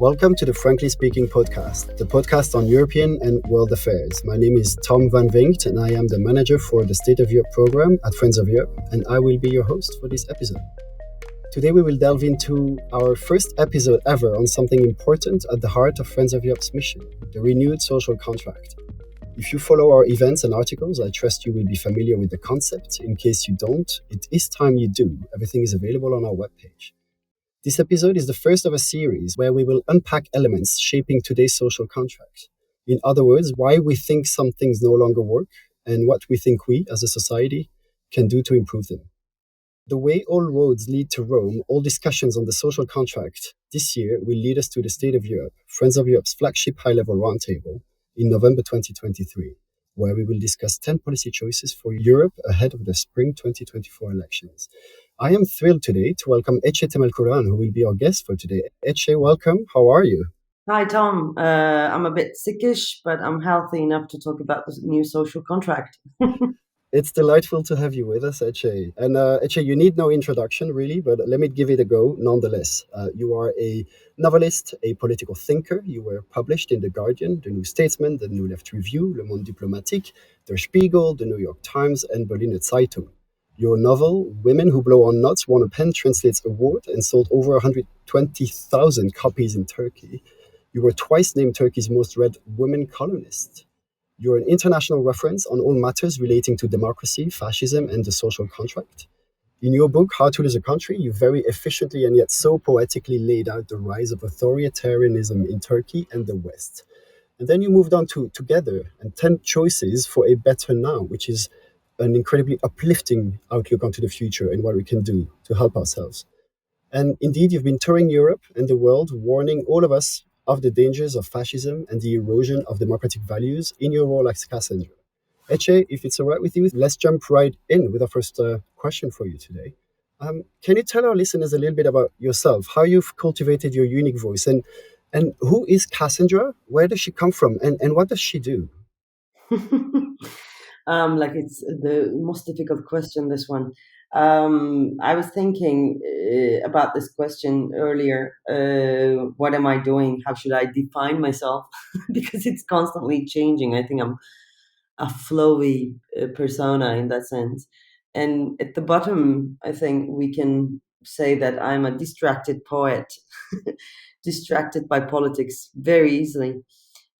Welcome to the Frankly Speaking podcast, the podcast on European and world affairs. My name is Tom Van Vynckt, and I am the manager for the State of Europe program at Friends of Europe, and I will be your host for this episode. Today we will delve into our first episode ever on something important at the heart of Friends of Europe's mission, the renewed social contract. If you follow our events and articles, I trust you will be familiar with the concept. In case you don't, it is time you do. Everything is available on our webpage. This episode is the first of a series where we will unpack elements shaping today's social contract. In other words, why we think some things no longer work and what we think we, as a society, can do to improve them. The way all roads lead to Rome, all discussions on the social contract this year will lead us to the State of Europe, Friends of Europe's flagship high-level roundtable in November 2023, where we will discuss 10 policy choices for Europe ahead of the spring 2024 elections. I am thrilled today to welcome Ece Temelkuran, who will be our guest for today. Ece, welcome. How are you? Hi, Tom. I'm a bit sickish, but I'm healthy enough to talk about the new social contract. It's delightful to have you with us, Ece. And Ece, you need no introduction, really, but let me give it a go nonetheless. You are a novelist, a political thinker. You were published in The Guardian, The New Statesman, The New Left Review, Le Monde Diplomatique, Der Spiegel, The New York Times, and Berliner Zeitung. Your novel, Women Who Blow on Nuts, won a PEN Translates Award and sold over 120,000 copies in Turkey. You were twice named Turkey's most read women columnist. You're an international reference on all matters relating to democracy, fascism, and the social contract. In your book, How to Lose a Country, you very efficiently and yet so poetically laid out the rise of authoritarianism in Turkey and the West. And then you moved on to Together and 10 Choices for a Better Now, which is an incredibly uplifting outlook onto the future and what we can do to help ourselves. And indeed, you've been touring Europe and the world, warning all of us of the dangers of fascism and the erosion of democratic values in your role as Cassandra. Ece, if it's all right with you, let's jump right in with our first question for you today. Can you tell our listeners a little bit about yourself, how you've cultivated your unique voice, and who is Cassandra? Where does she come from, and what does she do? It's the most difficult question, this one. I was thinking about this question earlier. What am I doing? How should I define myself? Because it's constantly changing. I think I'm a flowy persona in that sense. And at the bottom, I think we can say that I'm a distracted poet, distracted by politics very easily.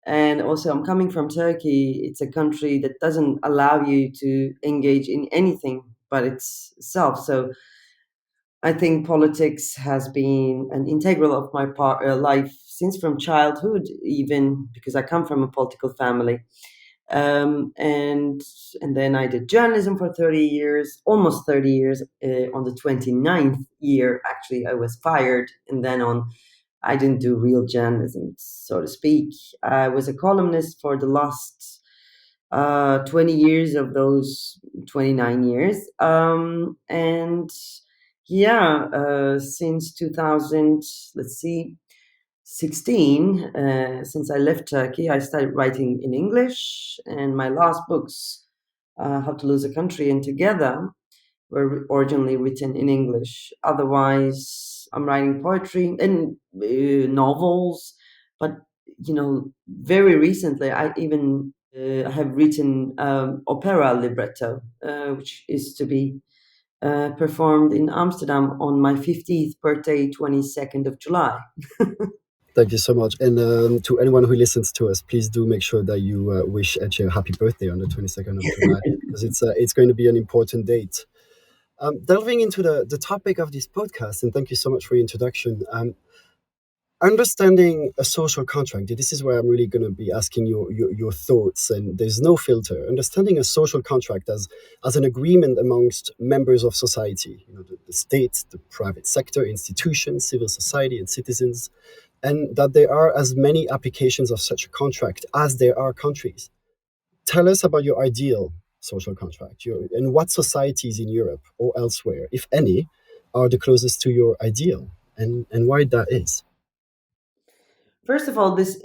And also, I'm coming from Turkey. It's a country that doesn't allow you to engage in anything but itself. So I think politics has been an integral of my life since from childhood, even because I come from a political family. And then I did journalism for 30 years, almost 30 years. On the 29th year, actually, I was fired. And then I didn't do real journalism, so to speak. I was a columnist for the last 20 years of those 29 years. And yeah, since 2000, let's see, 16, since I left Turkey, I started writing in English, and my last books, How to Lose a Country and Together, were originally written in English. Otherwise, I'm writing poetry and novels, but very recently, I even have written opera libretto, which is to be performed in Amsterdam on my 50th birthday, 22nd of July. Thank you so much. And to anyone who listens to us, please do make sure that you wish Ece a happy birthday on the 22nd of July, because it's going to be an important date. Delving into the topic of this podcast, and thank you so much for your introduction. Understanding a social contract, this is where I'm really going to be asking your thoughts, and there's no filter. Understanding a social contract as an agreement amongst members of society, the state, the private sector, institutions, civil society, and citizens, and that there are as many applications of such a contract as there are countries. Tell us about your ideal social contract, and what societies in Europe or elsewhere, if any, are the closest to your ideal, and why that is. First of all, this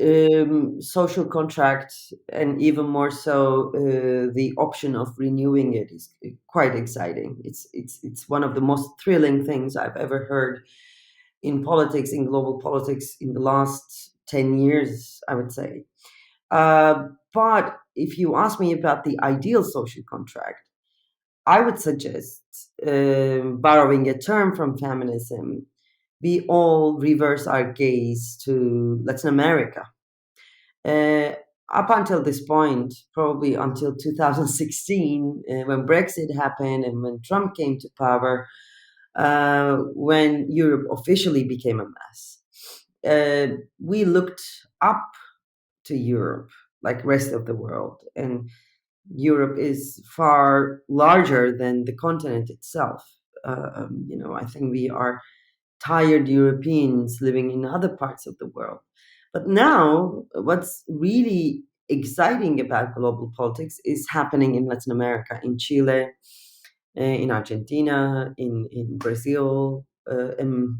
social contract, and even more so, the option of renewing it is quite exciting. It's one of the most thrilling things I've ever heard. in politics, in global politics, in the last 10 years, I would say. But if you ask me about the ideal social contract, I would suggest, borrowing a term from feminism, we all reverse our gaze to Latin America. Uh, Up until this point, probably until 2016, when Brexit happened and when Trump came to power, when Europe officially became a mess, we looked up to Europe like rest of the world, and Europe is far larger than the continent itself. I think we are tired Europeans living in other parts of the world. But now, what's really exciting about global politics is happening in Latin America, in Chile, in Argentina, in Brazil, and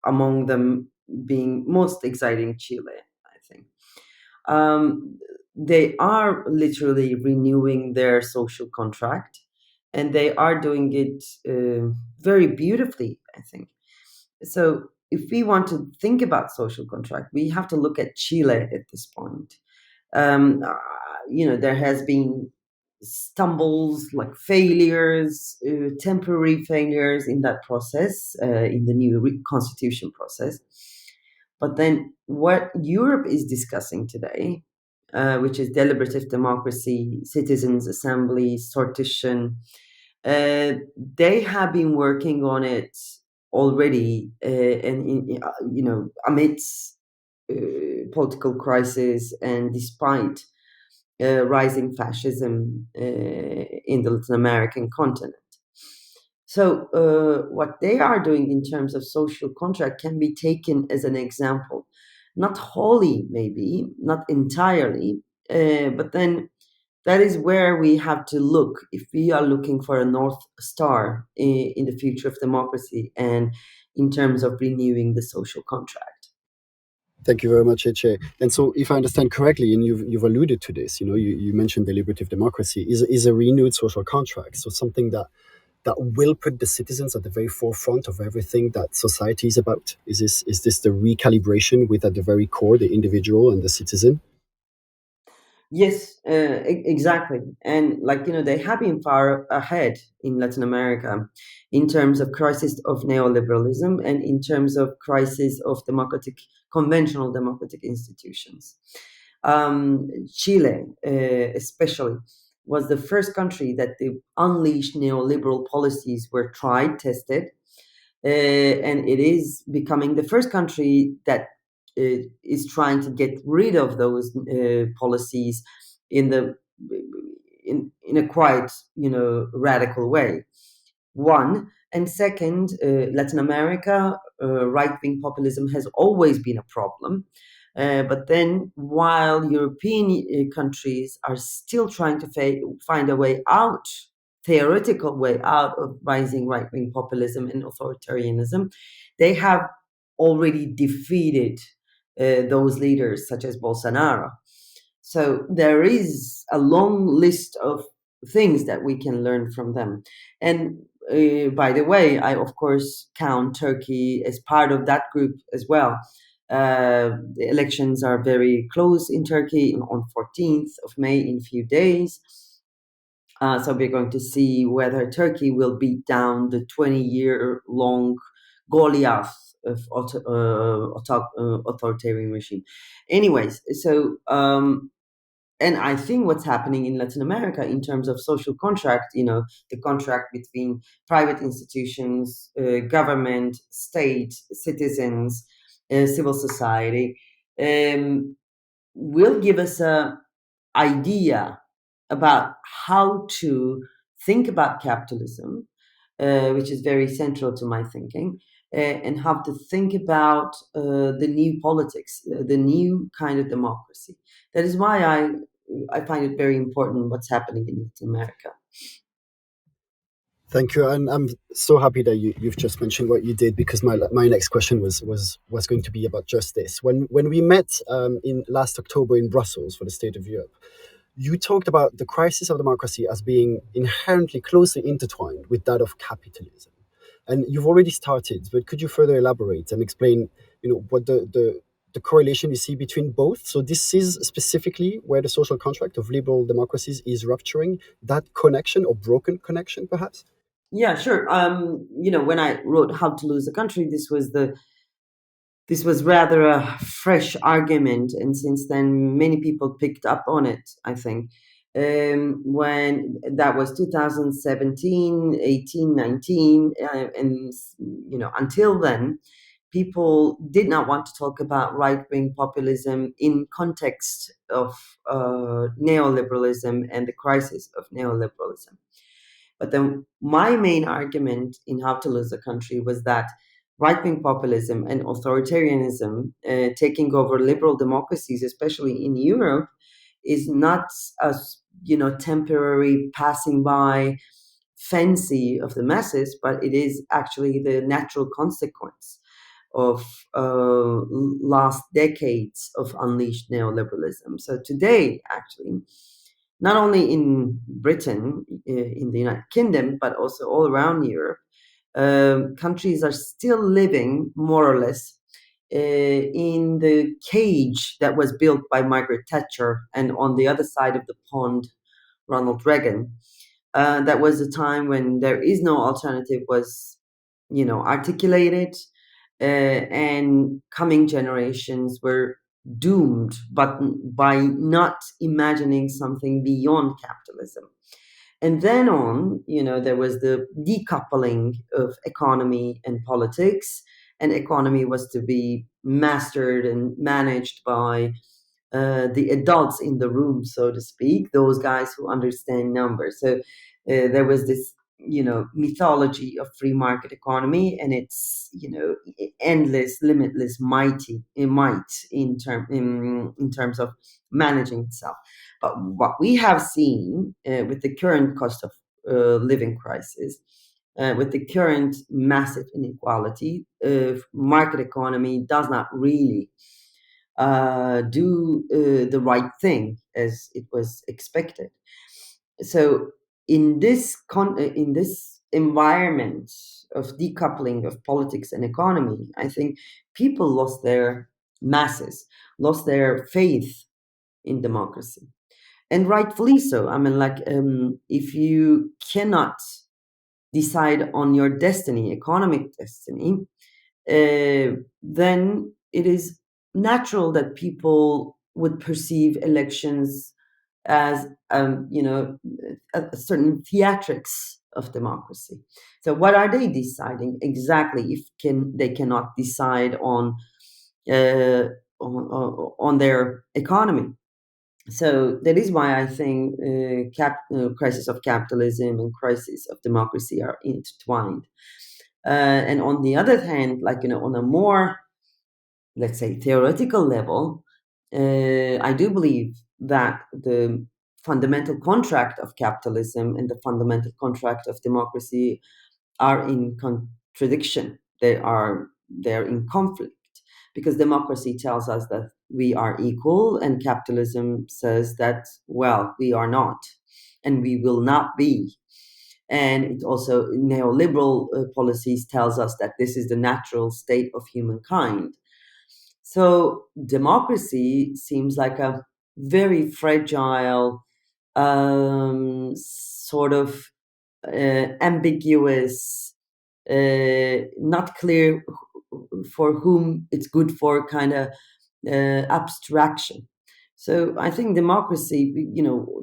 among them being most exciting Chile, I think. Um, they are literally renewing their social contract, and they are doing it very beautifully, I think. So, if we want to think about social contract, we have to look at Chile at this point. Um, uh, there has been stumbles, like failures, temporary failures in that process, in the new constitution process. But then what Europe is discussing today, which is deliberative democracy, citizens' assemblies, sortition, they have been working on it already, and amidst political crisis and despite rising fascism in the Latin American continent. So, what they are doing in terms of social contract can be taken as an example. Not wholly, maybe, not entirely, but then that is where we have to look if we are looking for a North Star in the future of democracy and in terms of renewing the social contract. Thank you very much, Ece. And so, if I understand correctly, and you've alluded to this, you mentioned deliberative democracy is a renewed social contract. So something that will put the citizens at the very forefront of everything that society is about. Is this the recalibration with at the very core the individual and the citizen? Yes, exactly. And they have been far ahead in Latin America in terms of crisis of neoliberalism and in terms of crisis of conventional democratic institutions. Chile, especially, was the first country that the unleashed neoliberal policies were tried, tested, and it is becoming the first country that is trying to get rid of those policies in the in a quite radical way. One, and second, Latin America, right wing populism has always been a problem. But then, while European countries are still trying to find a way out, theoretical way out of rising right wing populism and authoritarianism, they have already defeated those leaders, such as Bolsonaro. So there is a long list of things that we can learn from them. And by the way, I of course count Turkey as part of that group as well. The elections are very close in Turkey on 14th of May in a few days. So we're going to see whether Turkey will beat down the 20-year-long Goliath of authoritarian regime. Anyways, so and I think what's happening in Latin America in terms of social contract, the contract between private institutions, government, state, citizens, civil society, um, will give us a idea about how to think about capitalism, which is very central to my thinking, and how to think about the new politics, the new kind of democracy. That is why I find it very important what's happening in Latin America. Thank you, and I'm so happy that you've just mentioned what you did, because my next question was going to be about just this. When we met in last October in Brussels for the State of Europe, you talked about the crisis of democracy as being inherently closely intertwined with that of capitalism. And you've already started, but could you further elaborate and explain, what the correlation you see between both? So this is specifically where the social contract of liberal democracies is rupturing, that connection or broken connection, perhaps? Yeah, sure. When I wrote How to Lose a Country, this was rather a fresh argument, and since then, many people picked up on it, I think. When that was 2017, 18, 19, and until then, people did not want to talk about right-wing populism in context of neoliberalism and the crisis of neoliberalism. But then my main argument in How to Lose a Country was that right-wing populism and authoritarianism taking over liberal democracies, especially in Europe, is not a temporary passing by fancy of the masses, but it is actually the natural consequence of last decades of unleashed neoliberalism. So today, actually, not only in Britain, in the United Kingdom, but also all around Europe, countries are still living more or less in the cage that was built by Margaret Thatcher, and on the other side of the pond, Ronald Reagan. That was a time when there is no alternative was, articulated, and coming generations were doomed, but by not imagining something beyond capitalism. And then on, there was the decoupling of economy and politics, and economy was to be mastered and managed by the adults in the room, so to speak, those guys who understand numbers. So there was this, mythology of free market economy, and it's, endless, limitless, might in terms of managing itself. But what we have seen with the current cost of living crisis, with the current massive inequality, market economy does not really do the right thing as it was expected. So in this environment of decoupling of politics and economy, I think people lost their masses, lost their faith in democracy, and rightfully so. I mean, like, if you cannot decide on your destiny, economic destiny, then it is natural that people would perceive elections as a certain theatrics of democracy. So what are they deciding exactly if they cannot decide uh, on their economy? So that is why I think crisis of capitalism and crisis of democracy are intertwined. And on the other hand, like, on a more, let's say, theoretical level, I do believe that the fundamental contract of capitalism and the fundamental contract of democracy are in contradiction. They're in conflict, because democracy tells us that we are equal, and capitalism says that, well, we are not, and we will not be. And it also, neoliberal policies tells us that this is the natural state of humankind. So democracy seems like a very fragile, sort of ambiguous, not clear for whom it's good for, kind of abstraction. So I think democracy,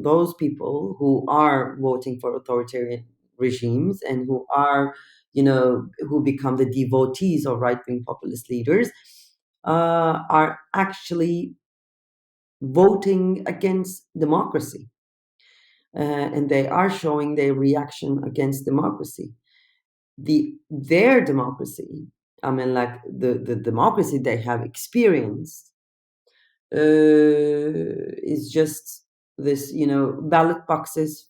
those people who are voting for authoritarian regimes and who are, who become the devotees of right-wing populist leaders, are actually voting against democracy, and they are showing their reaction against democracy. Their democracy, I mean, like, the democracy they have experienced, is just this, ballot boxes.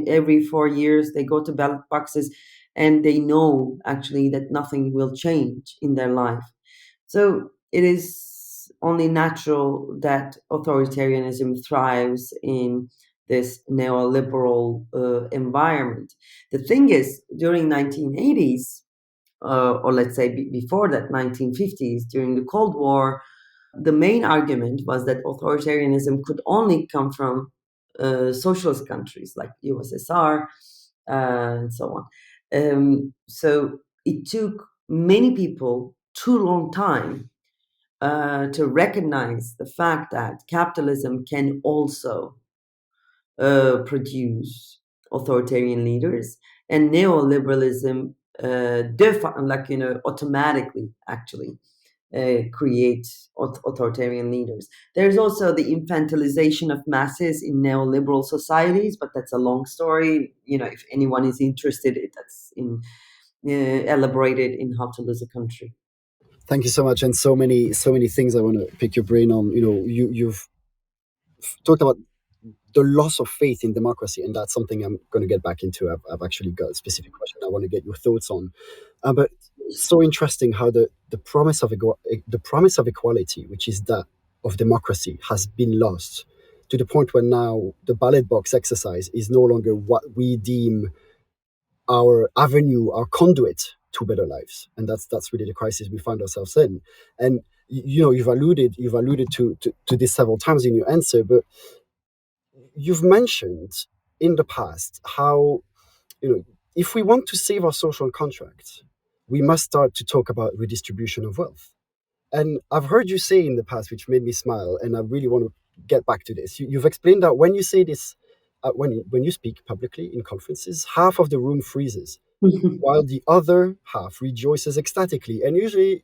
Every 4 years, they go to ballot boxes, and they know actually that nothing will change in their life. So it is only natural that authoritarianism thrives in this neoliberal environment. The thing is, during 1980s, or let's say before that, 1950s, during the Cold War, the main argument was that authoritarianism could only come from socialist countries like USSR and so on. So it took many people too long time to recognize the fact that capitalism can also produce authoritarian leaders, and neoliberalism automatically actually create authoritarian leaders. There's also the infantilization of masses in neoliberal societies, but that's a long story. If anyone is interested, that's elaborated in How to Lose a Country. Thank you so much, and so many things I want to pick your brain on. You've talked about the loss of faith in democracy, and that's something I'm going to get back into. I've actually got a specific question I want to get your thoughts on, but so interesting how the promise of equality, which is that of democracy, has been lost to the point where now the ballot box exercise is no longer what we deem our avenue, our conduit to better lives, and that's really the crisis we find ourselves in. And you've alluded to this several times in your answer, but you've mentioned in the past how, if we want to save our social contract, we must start to talk about redistribution of wealth. And I've heard you say in the past, which made me smile, and I really want to get back to this. You've explained that when you say this, when you speak publicly in conferences, half of the room freezes, while the other half rejoices ecstatically. And usually,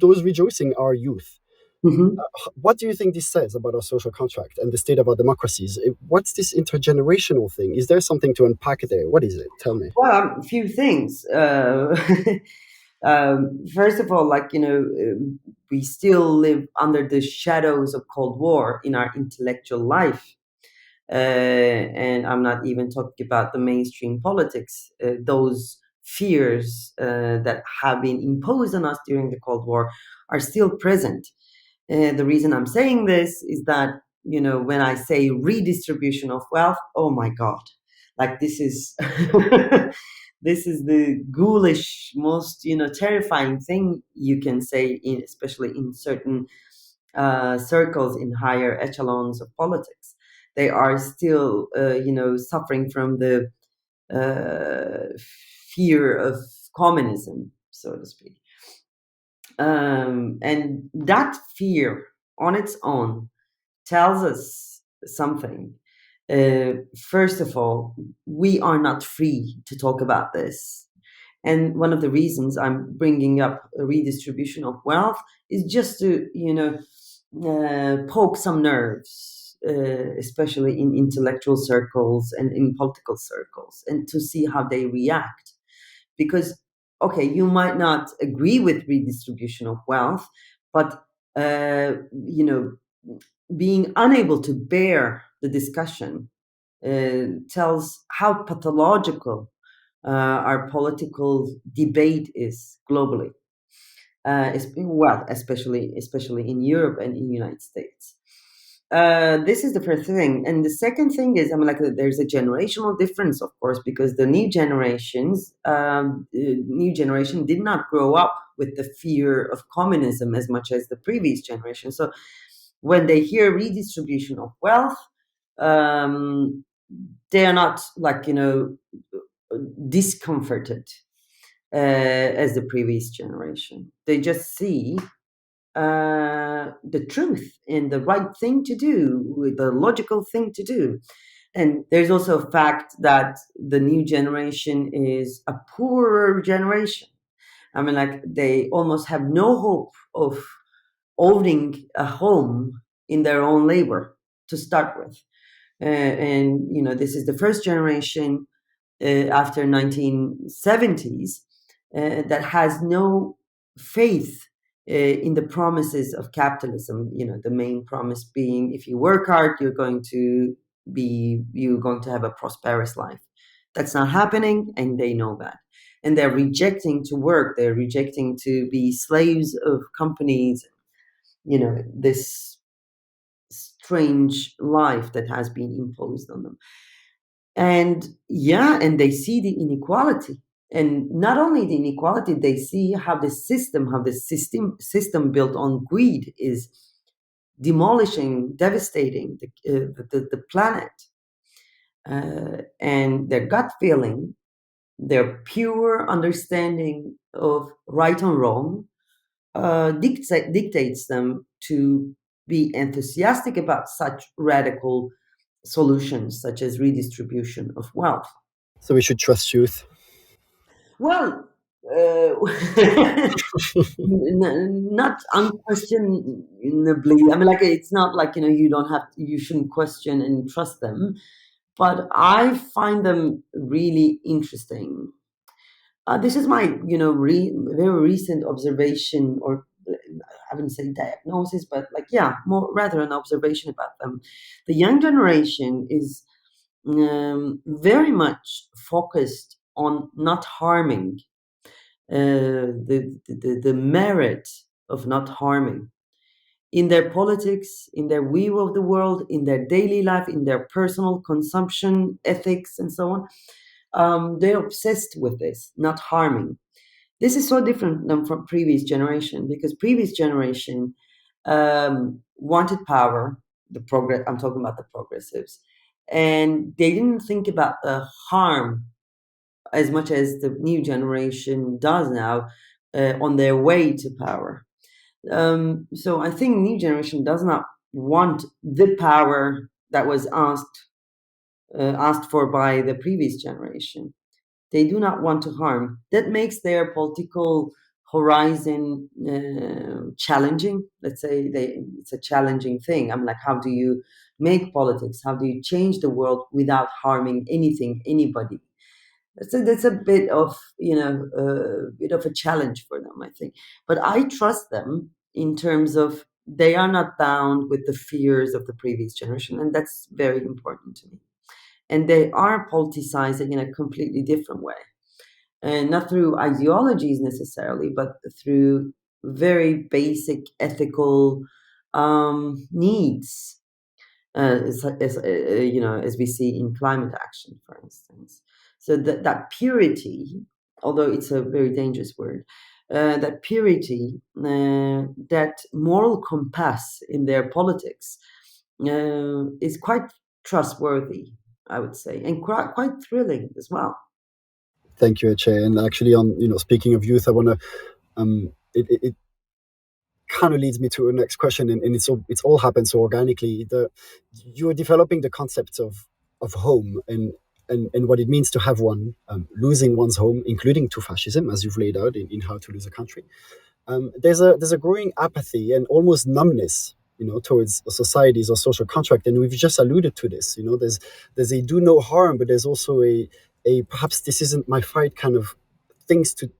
those rejoicing are youth. Mhm. What do you think this says about our social contract and the state of our democracies? What's this intergenerational thing? Is there something to unpack there? What is it? Tell me. Well, a few things. First of all, we still live under the shadows of Cold War in our intellectual life. And I'm not even talking about the mainstream politics. Those fears that have been imposed on us during the Cold War are still present. The reason I'm saying this is that, when I say redistribution of wealth, oh my God, like this is this is the ghoulish, most terrifying thing you can say, especially in certain circles in higher echelons of politics. They are still, suffering from the fear of communism, so to speak. And that fear on its own tells us something. First of all, we are not free to talk about this. And one of the reasons I'm bringing up a redistribution of wealth is just to, poke some nerves, especially in intellectual circles and in political circles, and to see how they react. Because, okay, you might not agree with redistribution of wealth, but, being unable to bear the discussion tells how pathological our political debate is globally, especially in Europe and in the United States. This is the first thing, and the second thing is, there's a generational difference, of course, because the new generation did not grow up with the fear of communism as much as the previous generation. So when they hear redistribution of wealth, um, they are not discomforted as the previous generation. They just see the truth and the right thing to do, the logical thing to do. And there's also a fact that the new generation is a poorer generation. They almost have no hope of owning a home in their own labor to start with. And this is the first generation after 1970s that has no faith in the promises of capitalism. The main promise being, if you work hard, you're going to have a prosperous life. That's not happening, and they know that. And they're rejecting to work. They're rejecting to be slaves of companies. This strange life that has been imposed on them. And yeah, and they see the inequality. And not only the inequality, they see how the system built on greed is demolishing, devastating the planet. And their gut feeling, their pure understanding of right and wrong, dictates them to be enthusiastic about such radical solutions, such as redistribution of wealth. So we should trust youth. Well, not unquestionably. I mean, like, it's not like, you shouldn't question and trust them, but I find them really interesting. This is my, very recent observation, or I wouldn't say diagnosis, but like, yeah, more rather an observation about them. The young generation is very much focused on not harming, the merit of not harming in their politics, in their view of the world, in their daily life, in their personal consumption ethics, and so on. They're obsessed with this, not harming. This is so different than from previous generation, because previous generation wanted power. The progress, I'm talking about the progressives, and they didn't think about the harm as much as the new generation does now, on their way to power. So I think new generation does not want the power that was asked for by the previous generation. They do not want to harm. That makes their political horizon challenging. Let's say it's a challenging thing. I'm like, how do you make politics? How do you change the world without harming anything, anybody? So that's a bit of, a bit of a challenge for them, I think. But I trust them in terms of they are not bound with the fears of the previous generation, and that's very important to me. And they are politicizing in a completely different way, and not through ideologies necessarily, but through very basic ethical needs, as we see in climate action, for instance. So that purity, although it's a very dangerous word, that purity, that moral compass in their politics, is quite trustworthy, I would say, and quite thrilling as well. Thank you, Ece. And actually, on speaking of youth, I want to it kind of leads me to a next question, and it's all happened so organically. You're developing the concept of home, and what it means to have one, losing one's home, including to fascism, as you've laid out in How to Lose a Country. There's a growing apathy and almost numbness, towards societies or social contract, and we've just alluded to this. There's a do no harm, but there's also a perhaps this isn't my fight kind of things to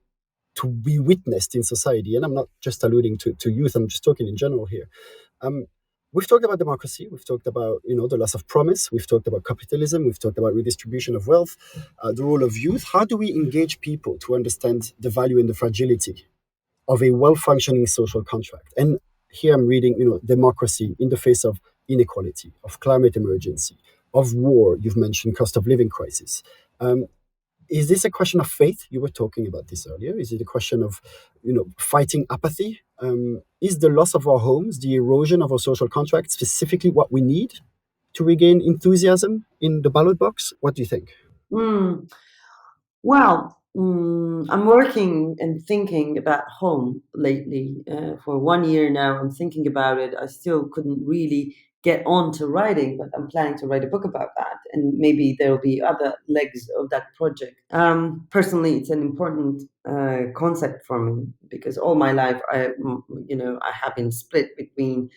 be witnessed in society. And I'm not just alluding to youth, I'm just talking in general here. Um, we've talked about democracy, we've talked about the loss of promise, we've talked about capitalism, we've talked about redistribution of wealth, the role of youth. How do we engage people to understand the value and the fragility of a well-functioning social contract? And here I'm reading, democracy in the face of inequality, of climate emergency, of war. You've mentioned cost of living crisis. Um, is this a question of faith? You were talking about this earlier. Is it a question of, fighting apathy? Is the loss of our homes, the erosion of our social contract, specifically what we need to regain enthusiasm in the ballot box? What do you think? Mm. Well, I'm working and thinking about home lately. For 1 year now, I'm thinking about it. I still couldn't really get on to writing, but I'm planning to write a book about that, and maybe there will be other legs of that project. Personally, it's an important concept for me, because all my life, I have been split between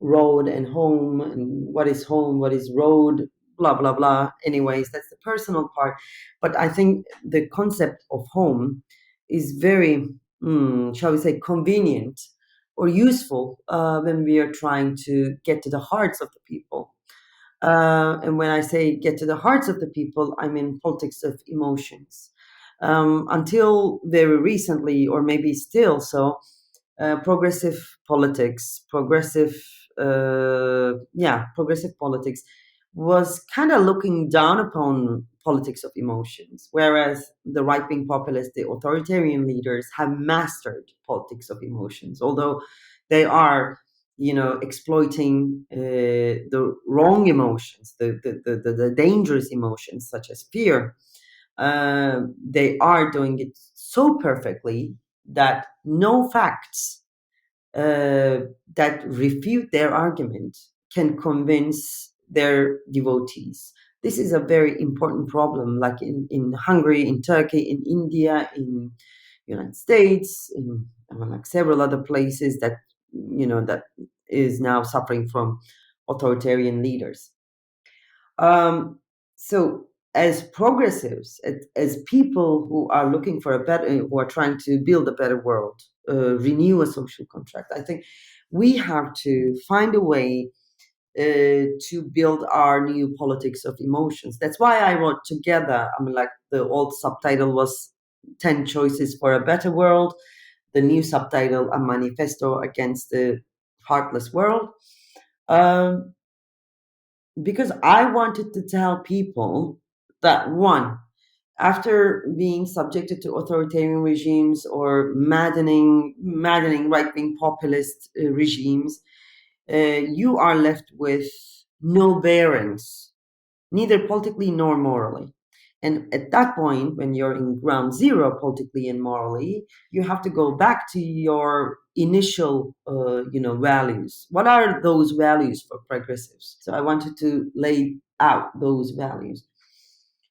road and home, and home, what is road, blah blah blah. Anyways, that's the personal part. But I think the concept of home is very, shall we say, convenient or useful, when we are trying to get to the hearts of the people. And when I say get to the hearts of the people, I mean politics of emotions. Until very recently, or maybe still so, progressive politics, progressive politics was kind of looking down upon politics of emotions, whereas the right-wing populists, the authoritarian leaders, have mastered politics of emotions, although they are, exploiting the wrong emotions, the dangerous emotions such as fear. They are doing it so perfectly that no facts that refute their argument can convince their devotees. This is a very important problem, like in Hungary, in Turkey, in India, in United States, in like several other places that is now suffering from authoritarian leaders. Um, so, as progressives, as people who are looking for a better, who are trying to build a better world, renew a social contract, I think we have to find a way to build our new politics of emotions. That's why I wrote Together. I mean, like the old subtitle was 10 Choices for a Better World, the new subtitle, A Manifesto Against the Heartless World. Um, because I wanted to tell people that, one, after being subjected to authoritarian regimes or maddening right-wing populist regimes, you are left with no bearings, neither politically nor morally. And at that point, when you're in ground zero politically and morally, you have to go back to your initial, values. What are those values for progressives? So I wanted to lay out those values.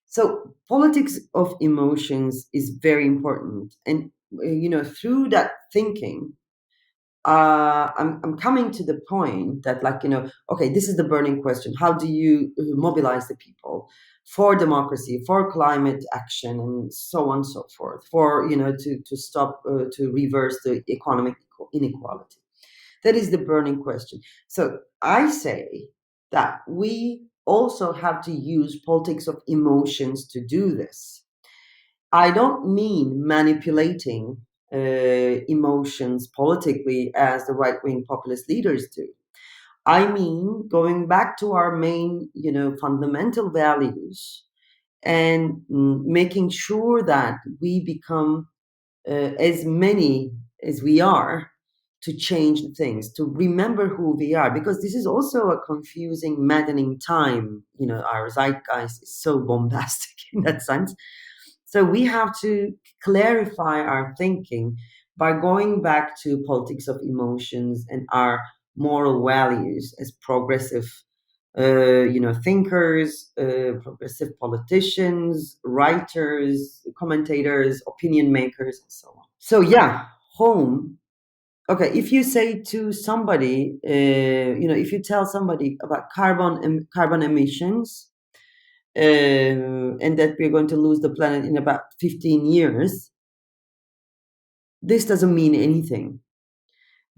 So politics of emotions is very important, and through that thinking, I'm coming to the point that, like, okay, this is the burning question: how do you mobilize the people for democracy, for climate action, and so on and so forth, for to stop to reverse the economic inequality? That is the burning question. So I say that we also have to use politics of emotions to do this. I don't mean manipulating emotions politically as the right wing populist leaders do. I mean going back to our main, fundamental values and making sure that we become as many as we are to change things, to remember who we are, because this is also a confusing, maddening time. Our zeitgeist is so bombastic in that sense. So we have to clarify our thinking by going back to politics of emotions and our moral values as progressive, thinkers, progressive politicians, writers, commentators, opinion makers, and so on. So yeah, home. Okay, if you say to somebody, if you tell somebody about carbon emissions, and that we're going to lose the planet in about 15 years, this doesn't mean anything.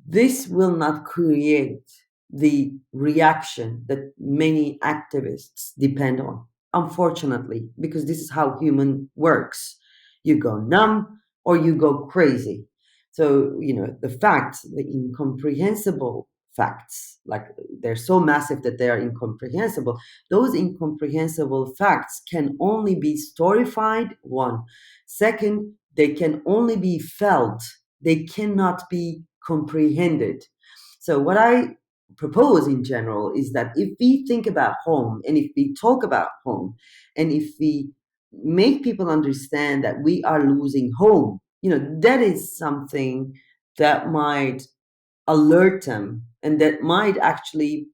This will not create the reaction that many activists depend on, unfortunately, because this is how human works. You go numb or you go crazy. So, the facts, the incomprehensible facts, like they're so massive that they are incomprehensible. Those incomprehensible facts can only be storified, one. Second, they can only be felt. They cannot be comprehended. So, what I propose in general is that if we think about home and if we talk about home and if we make people understand that we are losing home, that is something that might alert them and that might actually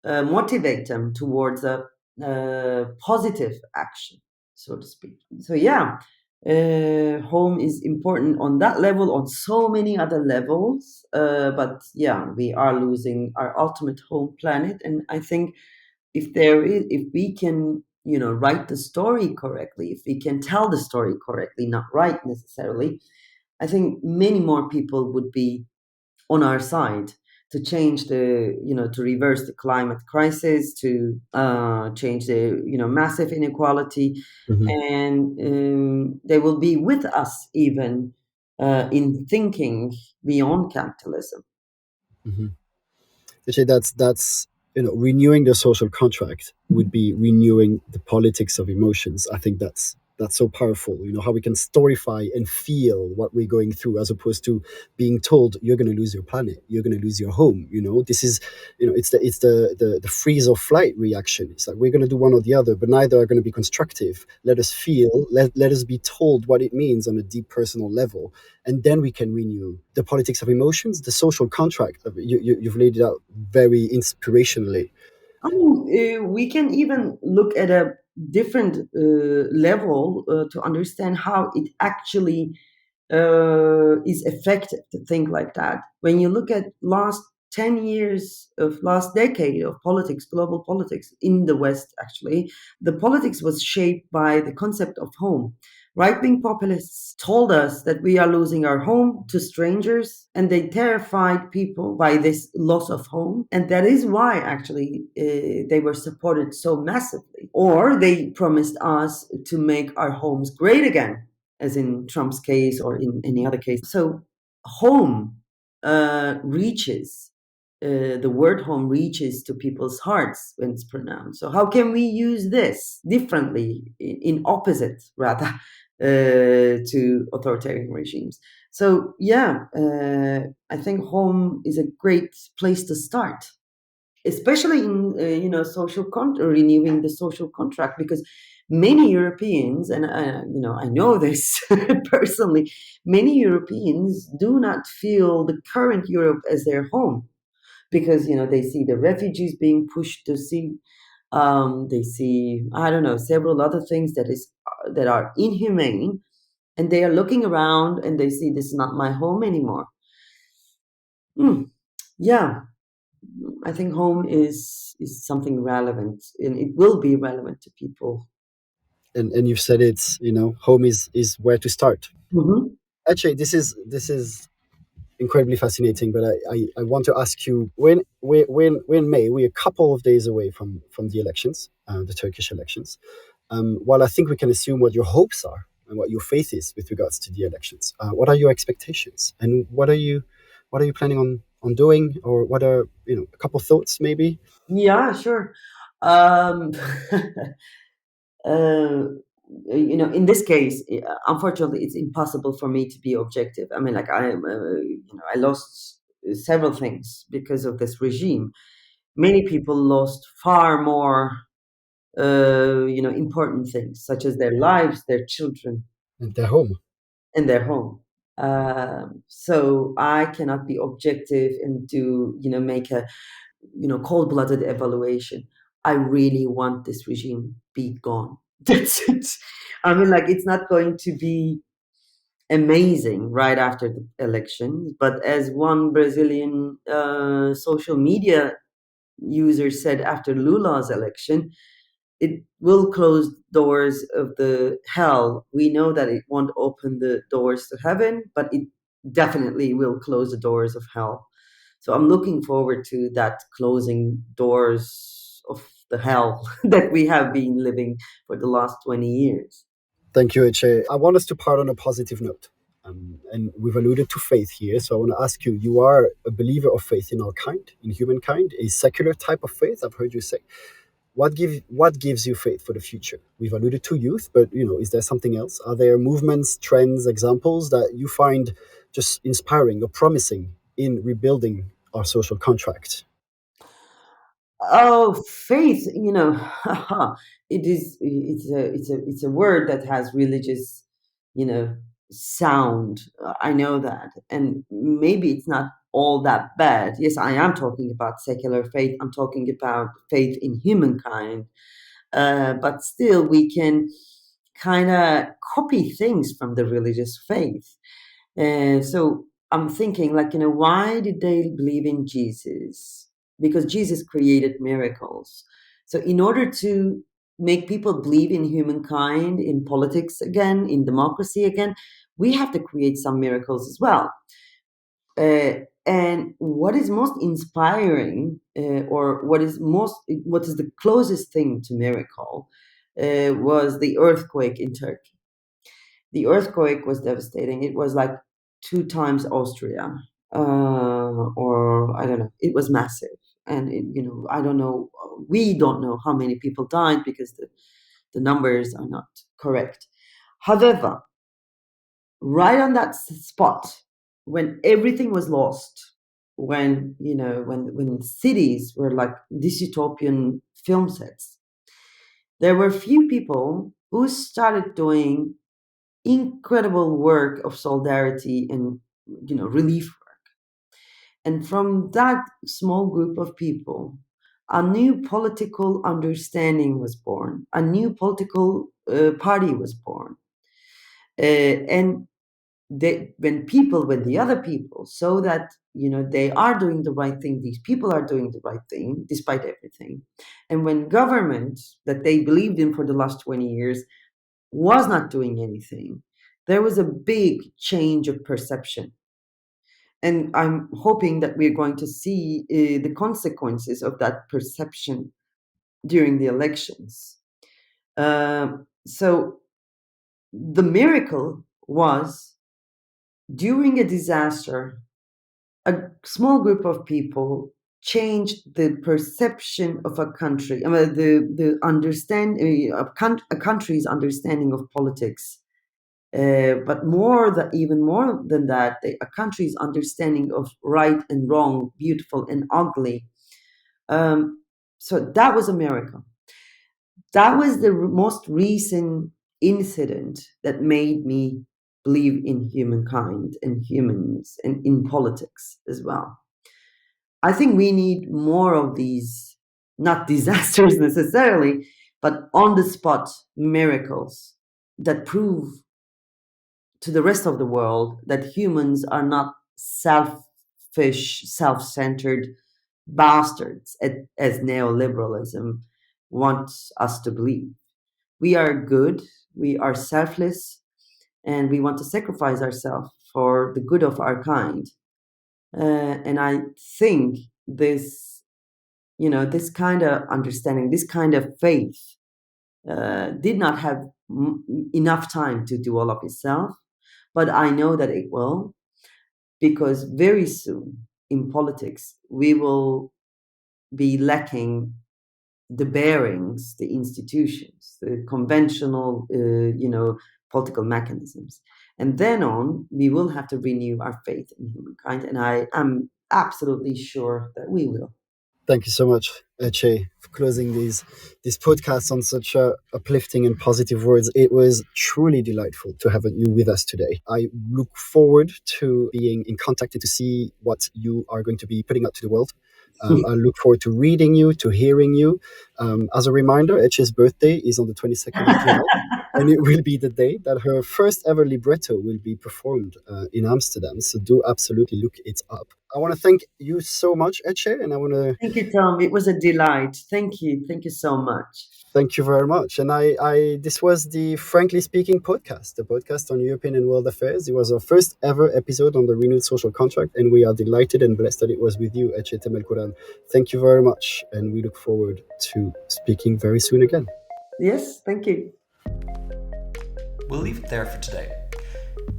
motivate them towards a positive action, so to speak. So yeah, home is important on that level, on so many other levels. But yeah, we are losing our ultimate home planet, and I think if we can, write the story correctly, if we can tell the story correctly, not write necessarily, I think many more people would be on our side to change to reverse the climate crisis, to change the massive inequality, Hmm. and they will be with us even in thinking beyond capitalism. Hmm. Actually, that's renewing the social contract would be renewing the politics of emotions. I think that's so powerful. How we can storify and feel what we're going through, as opposed to being told you're going to lose your planet, you're going to lose your home. This is, it's the freeze or flight reaction. It's like we're going to do one or the other, but neither are going to be constructive. Let us feel. Let us be told what it means on a deep personal level, and then we can renew the politics of emotions, the social contract. You've laid it out very inspirationally. I mean, we can even look at a different level to understand how it actually is effective to think like that. When you look at last 10 years of last decade of politics, global politics in the West, actually, the politics was shaped by the concept of home. Right-wing populists told us that we are losing our home to strangers, and they terrified people by this loss of home. And that is why, actually, they were supported so massively. Or they promised us to make our homes great again, as in Trump's case or in any other case. So, home reaches, the word home reaches to people's hearts when it's pronounced. So, how can we use this differently, in opposite, rather, to authoritarian regimes? So, yeah, I think home is a great place to start, especially in renewing the social contract, because many Europeans, and I know this personally, many Europeans do not feel the current Europe as their home, because they see the refugees being pushed to sea. They see, I don't know, several other things that are inhumane, and they are looking around and they see this is not my home anymore. Yeah, I think home is something relevant, and it will be relevant to people. And you've said it's, home is where to start. Hmm. Actually, this is incredibly fascinating. But I want to ask you, we're in May, we're a couple of days away from the elections, the Turkish elections. While I think we can assume what your hopes are and what your faith is with regards to the elections, what are your expectations, and what are you planning on doing, or what are, a couple thoughts maybe? Yeah, sure. Um, uh, in this case, unfortunately, it's impossible for me to be objective. I mean, like I lost several things because of this regime. Many people lost far more, important things, such as their lives, their children, Their home. and their home. So I cannot be objective and do, make a, cold-blooded evaluation. I really want this regime be gone. That's it. I mean, like, it's not going to be amazing right after the elections, but as one Brazilian social media user said after Lula's election, it will close doors of the hell. We know that it won't open the doors to heaven, but it definitely will close the doors of hell. So I'm looking forward to that closing doors of the hell that we have been living for the last 20 years. Thank you, Ece. I want us to part on a positive note. And we've alluded to faith here. So I want to ask you, you are a believer of faith in our kind, in humankind, a secular type of faith, I've heard you say. What gives you faith for the future? We've alluded to youth, but is there something else? Are there movements, trends, examples that you find just inspiring or promising in rebuilding our social contract? Oh, faith, it's a word that has religious, you know, sound. I know that. And maybe it's not all that bad. Yes, I am talking about secular faith. I'm talking about faith in humankind. But still, we can kind of copy things from the religious faith. So I'm thinking, like, why did they believe in Jesus? Because Jesus created miracles. So, in order to make people believe in humankind, in politics again, in democracy again, we have to create some miracles as well. And what is most inspiring, or what is the closest thing to miracle, was the earthquake in Turkey. The earthquake was devastating. It was like two times Austria, or I don't know. It was massive, and I don't know. We don't know how many people died because the numbers are not correct. However, right on that spot, when everything was lost, when when cities were like dystopian film sets, there were few people who started doing incredible work of solidarity and relief work. And from that small group of people, a new political understanding was born, a new political party was born. And when the other people saw that they are doing the right thing, these people are doing the right thing despite everything, and when government that they believed in for the last 20 years was not doing anything, there was a big change of perception. And I'm hoping that we're going to see the consequences of that perception during the elections. So the miracle was, during a disaster, a small group of people changed the perception of a country, a country's understanding of politics. But even more than that, a country's understanding of right and wrong, beautiful and ugly. So that was America. That was the most recent incident that made me believe in humankind and humans and in politics as well. I think we need more of these, not disasters necessarily, but on the spot miracles that prove to the rest of the world that humans are not selfish, self centered bastards, as neoliberalism wants us to believe. We are good, we are selfless, and we want to sacrifice ourselves for the good of our kind. And I think this kind of understanding, this kind of faith, did not have enough time to do all of itself, but I know that it will, because very soon in politics we will be lacking the bearings, the institutions, the conventional, political mechanisms. And then on, we will have to renew our faith in humankind. And I am absolutely sure that we will. Thank you so much, Ece, for closing these podcasts on such uplifting and positive words. It was truly delightful to have you with us today. I look forward to being in contact and to see what you are going to be putting out to the world. I look forward to reading you, to hearing you. As a reminder, Ece's birthday is on the 22nd of July. And it will be the day that her first ever libretto will be performed in Amsterdam. So do absolutely look it up. I want to thank you so much, Ece, and I want to Thank you, Tom. It was a delight. Thank you. Thank you so much. thank you very much. And this was the Frankly Speaking podcast, the podcast on European and world affairs. It was our first ever episode on the renewed social contract, and we are delighted and blessed that it was with you, Ece Temelkuran. Thank you very much, and we look forward to speaking very soon again. Yes, thank you. We'll leave it there for today.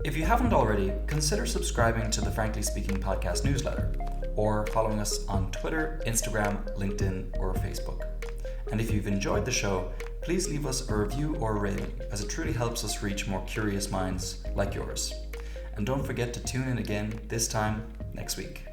If you haven't already, consider subscribing to the Frankly Speaking podcast newsletter, or following us on Twitter, Instagram, LinkedIn, or Facebook. And if you've enjoyed the show, please leave us a review or a rating, as it truly helps us reach more curious minds like yours. And don't forget to tune in again, this time next week.